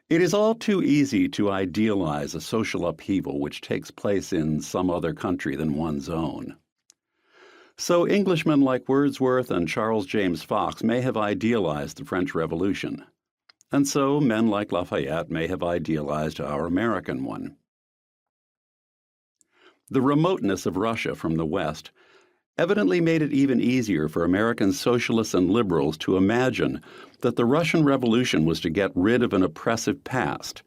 It is all too easy to idealize a social upheaval which takes place in some other country than one's own. So Englishmen like Wordsworth and Charles James Fox may have idealized the French Revolution, and so men like Lafayette may have idealized our American one. The remoteness of Russia from the West evidently made it even easier for American socialists and liberals to imagine that the Russian Revolution was to get rid of an oppressive past,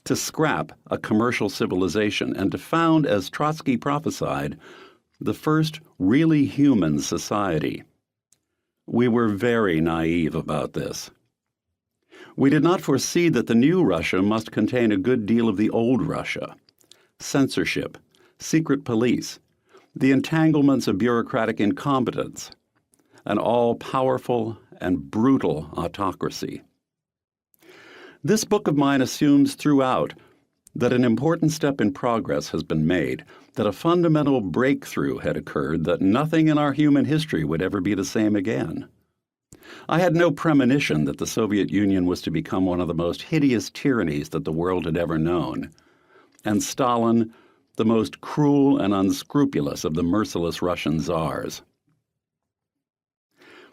to scrap a commercial civilization, and to found, as Trotsky prophesied, the first really human society. We were very naive about this. We did not foresee that the new Russia must contain a good deal of the old Russia: censorship, secret police, the entanglements of bureaucratic incompetence, an all-powerful and brutal autocracy. This book of mine assumes throughout that an important step in progress has been made, that a fundamental breakthrough had occurred, that nothing in our human history would ever be the same again. I had no premonition that the Soviet Union was to become one of the most hideous tyrannies that the world had ever known, and Stalin the most cruel and unscrupulous of the merciless Russian czars.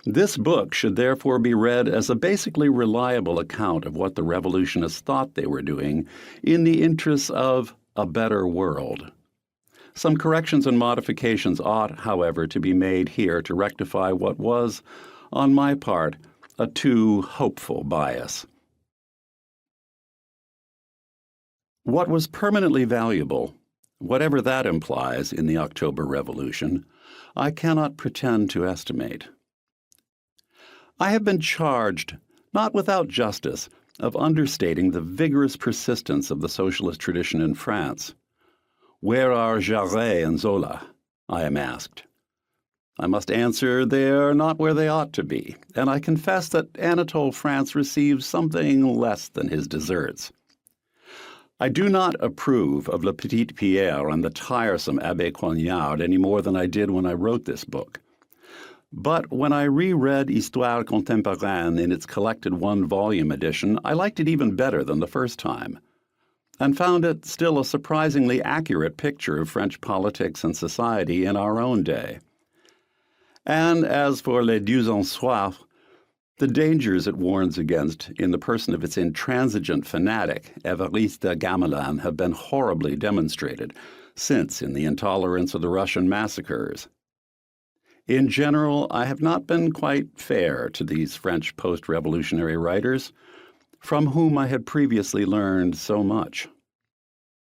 This book should therefore be read as a basically reliable account of what the revolutionists thought they were doing in the interests of a better world. Some corrections and modifications ought, however, to be made here to rectify what was, on my part, a too hopeful bias. What was permanently valuable, whatever that implies, in the October Revolution, I cannot pretend to estimate. I have been charged, not without justice, of understating the vigorous persistence of the socialist tradition in France. Where are Jaurès and Zola? I am asked. I must answer they are not where they ought to be, and I confess that Anatole France receives something less than his deserts. I do not approve of Le Petit Pierre and the tiresome Abbé Coignard any more than I did when I wrote this book. But when I reread Histoire Contemporaine in its collected one-volume edition, I liked it even better than the first time, and found it still a surprisingly accurate picture of French politics and society in our own day. And as for Les Dieux en Soif, the dangers it warns against in the person of its intransigent fanatic, Évariste Gamelin, have been horribly demonstrated since in the intolerance of the Russian massacres. In general, I have not been quite fair to these French post-revolutionary writers, from whom I had previously learned so much.